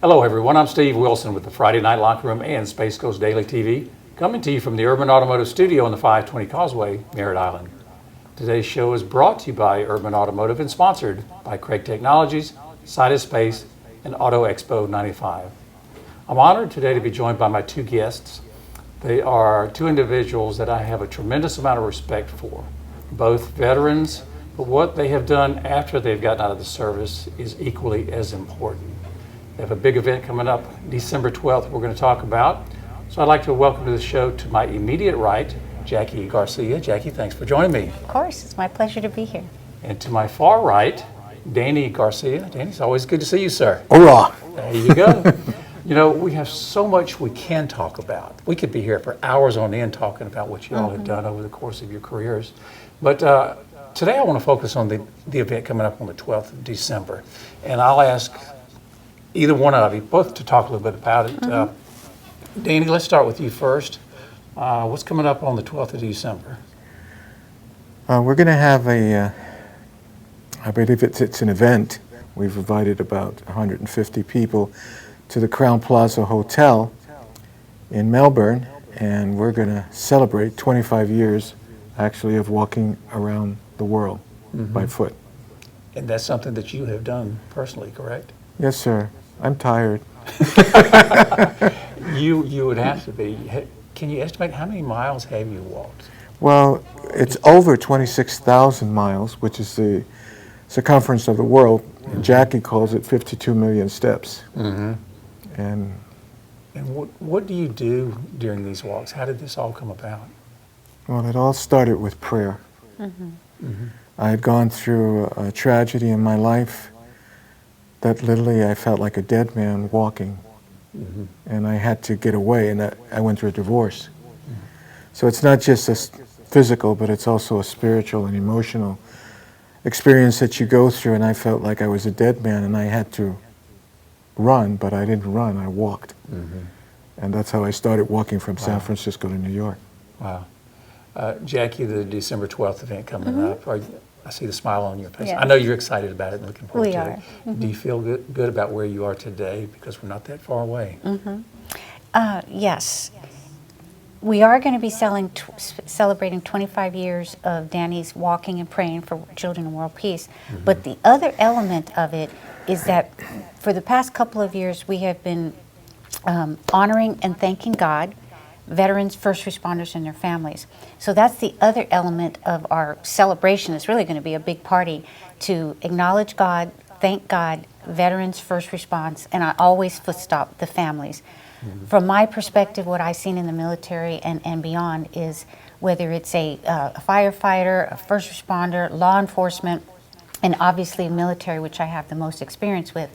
Hello everyone, I'm Steve Wilson with the Friday Night Locker Room and Space Coast Daily TV, coming to you from the Urban Automotive Studio on the 520 Causeway, Merritt Island. Today's show is brought to you by Urban Automotive and sponsored by Craig Technologies, Sidus Space, and Auto Expo 95. I'm honored today to be joined by my two guests. They are two individuals that I have a tremendous amount of respect for, both veterans, but what they have done after they've gotten out of the service is equally as important. They have a big event coming up December 12th we're going to talk about. So I'd like to welcome to the show to my immediate right, Jackie Garcia. Jackie, thanks for joining me. Of course, it's my pleasure to be here. And to my far right, Danny Garcia. Danny, it's always good to see you, sir. Hoorah! There you go. You know, we have so much we can talk about. We could be here for hours on end talking about what you all have done over the course of your careers. But today I want to focus on the event coming up on the 12th of December. And I'll ask either one of you both to talk a little bit about it. Danny, let's start with you first. What's coming up on the 12th of December? We're going to have I believe it's an event. We've invited about 150 people to the Crown Plaza Hotel in Melbourne, and we're going to celebrate 25 years, actually, of walking around the world by foot. And that's something that you have done personally, correct? Yes, sir. I'm tired. You would have to be. Can you estimate how many miles have you walked? Well, it's over 26,000 miles, which is the circumference of the world. Jackie calls it 52 million steps. And what do you do during these walks? How did this all come about? well, it all started with prayer. I had gone through a tragedy in my life that literally I felt like a dead man walking. And I had to get away, and I went through a divorce. So it's not just a physical, but it's also a spiritual and emotional experience that you go through, and I felt like I was a dead man, and I had to run, but I didn't run, I walked. And that's how I started walking from San Francisco to New York. Wow. Jackie, the December 12th event coming up, I see the smile on your face. Yes. I know you're excited about it and looking forward We to are. it. Do you feel good about where you are today? Because we're not that far away. Yes. We are going to be celebrating 25 years of Danny's walking and praying for children and world peace. But the other element of it is that for the past couple of years, we have been honoring and thanking God, veterans, first responders, and their families. So that's the other element of our celebration. It's really going to be a big party to acknowledge God, thank God, veterans, first response, and I always footstop the families. From my perspective, what I've seen in the military and beyond is whether it's a firefighter, a first responder, law enforcement, and obviously military, which I have the most experience with,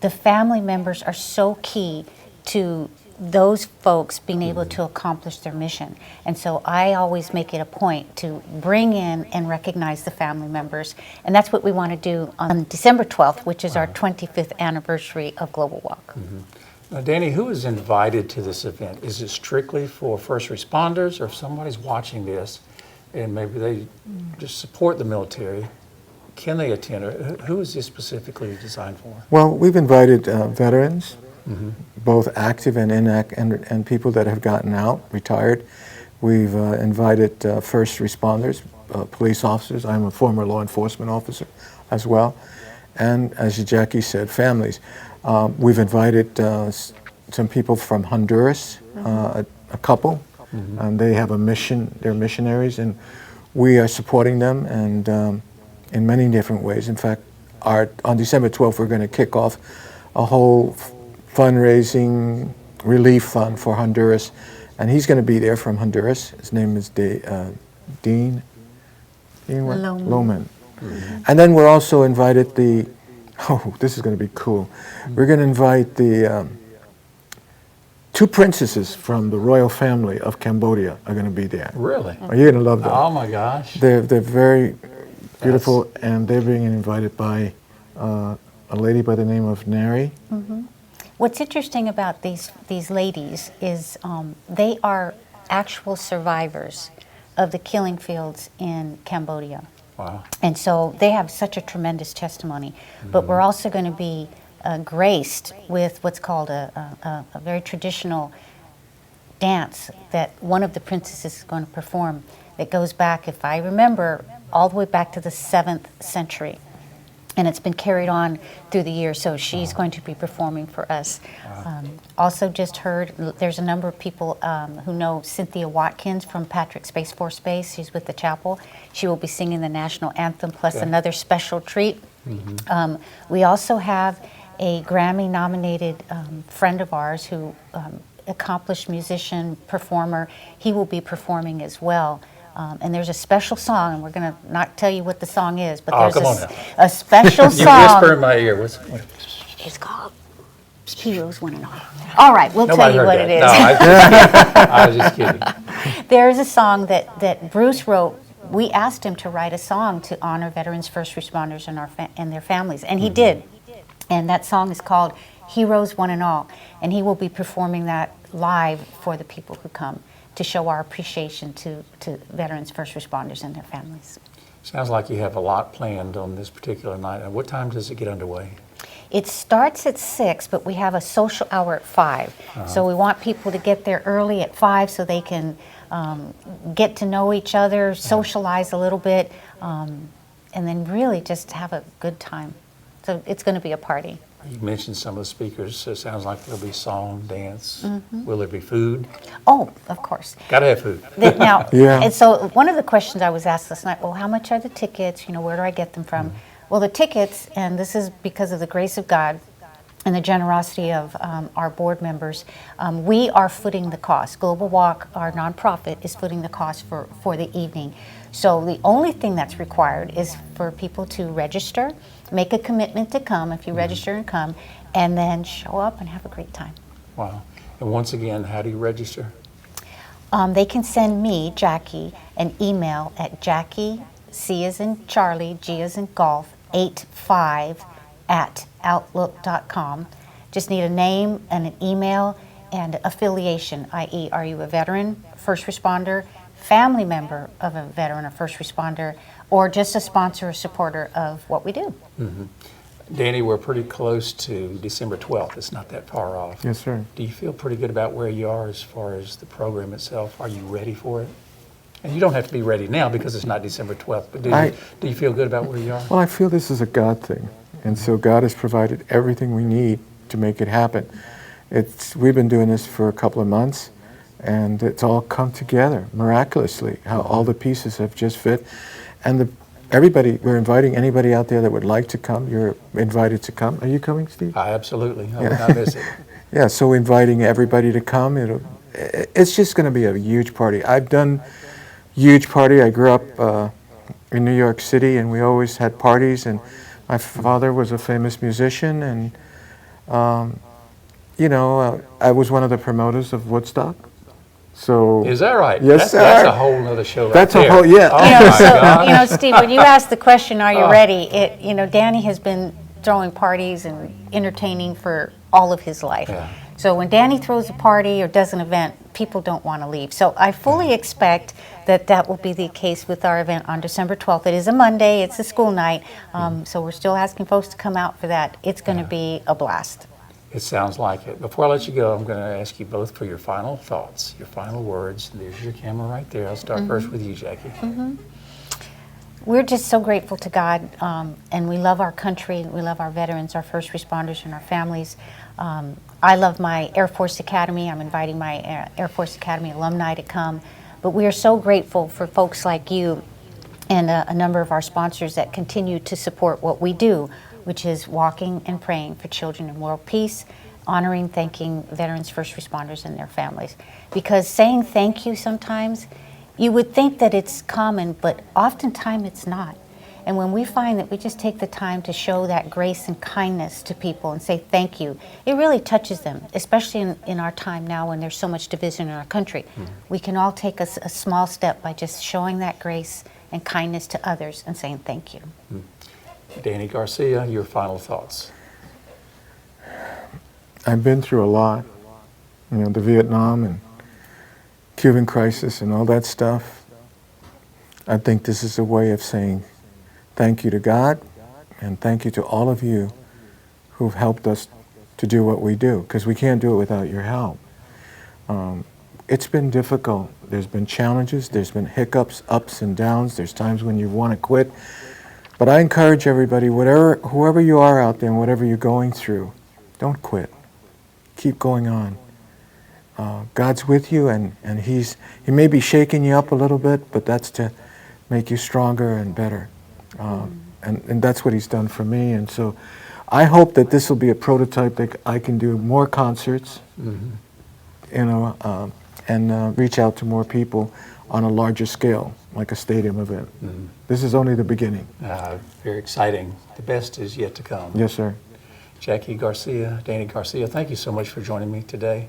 the family members are so key to those folks being able to accomplish their mission. And so I always make it a point to bring in and recognize the family members. And that's what we want to do on December 12th, which is our 25th anniversary of Global Walk. Now, Danny, who is invited to this event? Is it strictly for first responders, or if somebody's watching this and maybe they just support the military, can they attend? Or who is this specifically designed for? Well, we've invited veterans, both active and inactive, and people that have gotten out, retired. We've invited first responders, police officers. I'm a former law enforcement officer as well. And as Jackie said, families. We've invited some people from Honduras, a couple, and they have a mission. They're missionaries, and we are supporting them, and in many different ways. In fact, on December 12th, we're going to kick off a whole fundraising relief fund for Honduras, and he's going to be there from Honduras. His name is Dean Loman. And then we're also invited this is going to be cool. We're going to invite the two princesses from the royal family of Cambodia are going to be there. Really? Oh, you're going to love them. Oh my gosh. They're very beautiful, and they're being invited by a lady by the name of Nari. What's interesting about these ladies is they are actual survivors of the killing fields in Cambodia. Wow. And so they have such a tremendous testimony. But we're also going to be graced with what's called a very traditional dance that one of the princesses is going to perform that goes back, if I remember, all the way back to the 7th century. And it's been carried on through the years, so she's going to be performing for us. Also just heard, there's a number of people who know Cynthia Watkins from Patrick Space Force Base. She's with the chapel. She will be singing the national anthem, plus another special treat. We also have a Grammy-nominated friend of ours who, accomplished musician, performer. He will be performing as well. And there's a special song, and we're going to not tell you what the song is, but there's a special song. You whisper in my ear. It's called Heroes One and All. All right, we'll tell you what it is. No, I was just kidding. There is a song that Bruce wrote. We asked him to write a song to honor veterans, first responders, and their families, and he did. And that song is called Heroes One and All, and he will be performing that live for the people who come to show our appreciation to veterans, first responders, and their families. Sounds like you have a lot planned on this particular night. And what time does it get underway? It starts at 6, but we have a social hour at 5. So we want people to get there early at 5 so they can get to know each other, socialize a little bit, and then really just have a good time. So it's going to be a party. You mentioned some of the speakers, so it sounds like there'll be song, dance. Will there be food? Oh, of course. Gotta have food. Now, Yeah. and so one of the questions I was asked last night, well, how much are the tickets? You know, where do I get them from? Well, the tickets, and this is because of the grace of God and the generosity of our board members, we are footing the cost. Global Walk, our nonprofit, is footing the cost for the evening. So the only thing that's required is for people to register, make a commitment to come if you register and come, and then show up and have a great time. Wow. And once again, how do you register? They can send me, Jackie, an email at Jackie, C as in Charlie, G as in Golf, 85 at outlook.com. Just need a name and an email and affiliation, i.e., are you a veteran, first responder, family member of a veteran or first responder, or just a sponsor or supporter of what we do. Danny, we're pretty close to December 12th. It's not that far off. Yes, sir. Do you feel pretty good about where you are as far as the program itself? Are you ready for it? And you don't have to be ready now because it's not December 12th, but do you feel good about where you are? Well, I feel this is a God thing, and so God has provided everything we need to make it happen. We've been doing this for a couple of months, and it's all come together miraculously, how all the pieces have just fit. And we're inviting anybody out there that would like to come. You're invited to come. Are you coming, Steve? Absolutely. I would not miss it. Yeah, so we're inviting everybody to come. It's just going to be a huge party. I've done huge party. I grew up in New York City, and we always had parties, and my father was a famous musician, and I was one of the promoters of Woodstock. So Is that right? Yes, sir. That's a whole other show right That's a there. whole- yeah. Oh my God. Steve, when you asked the question, are you ready? Danny has been throwing parties and entertaining for all of his life. Yeah. So when Danny throws a party or does an event, people don't want to leave. So I fully expect that will be the case with our event on December 12th. It is a Monday. It's a school night. So we're still asking folks to come out for that. It's going to be a blast. It sounds like it. Before I let you go, I'm going to ask you both for your final thoughts, your final words. There's your camera right there. I'll start first with you, Jackie. We're just so grateful to God, and we love our country. We love our veterans, our first responders, and our families. I love my Air Force Academy. I'm inviting my Air Force Academy alumni to come. But we are so grateful for folks like you and a number of our sponsors that continue to support what we do, which is walking and praying for children in world peace, honoring, thanking veterans, first responders, and their families. Because saying thank you sometimes, you would think that it's common, but oftentimes it's not. And when we find that we just take the time to show that grace and kindness to people and say thank you, it really touches them, especially in our time now when there's so much division in our country. We can all take a small step by just showing that grace and kindness to others and saying thank you. Danny Garcia, your final thoughts. I've been through a lot, the Vietnam and Cuban crisis and all that stuff. I think this is a way of saying thank you to God and thank you to all of you who've helped us to do what we do, because we can't do it without your help. It's been difficult. There's been challenges, there's been hiccups, ups and downs, there's times when you want to quit. But I encourage everybody, whoever you are out there and whatever you're going through, don't quit. Keep going on. God's with you, and He may be shaking you up a little bit, but that's to make you stronger and better. And that's what He's done for me. And so I hope that this will be a prototype that I can do more concerts, you know, and reach out to more people on a larger scale, like a stadium event. This is only the beginning. Very exciting. The best is yet to come. Yes, sir. Jackie Garcia, Danny Garcia, thank you so much for joining me today.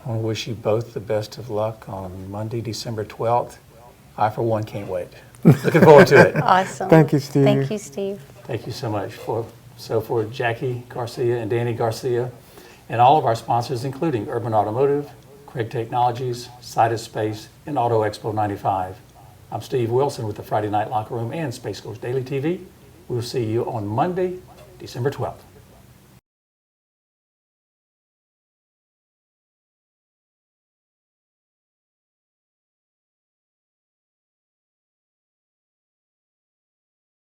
I want to wish you both the best of luck on Monday, December 12th. I, for one, can't wait. Looking forward to it. Awesome. Thank you, Steve. Thank you, Steve. Thank you so much. For Jackie Garcia and Danny Garcia, and all of our sponsors, including Urban Automotive, Craig Technologies, Sidus Space, and Auto Expo 95. I'm Steve Wilson with the Friday Night Locker Room and Space Coast Daily TV. We'll see you on Monday, December 12th.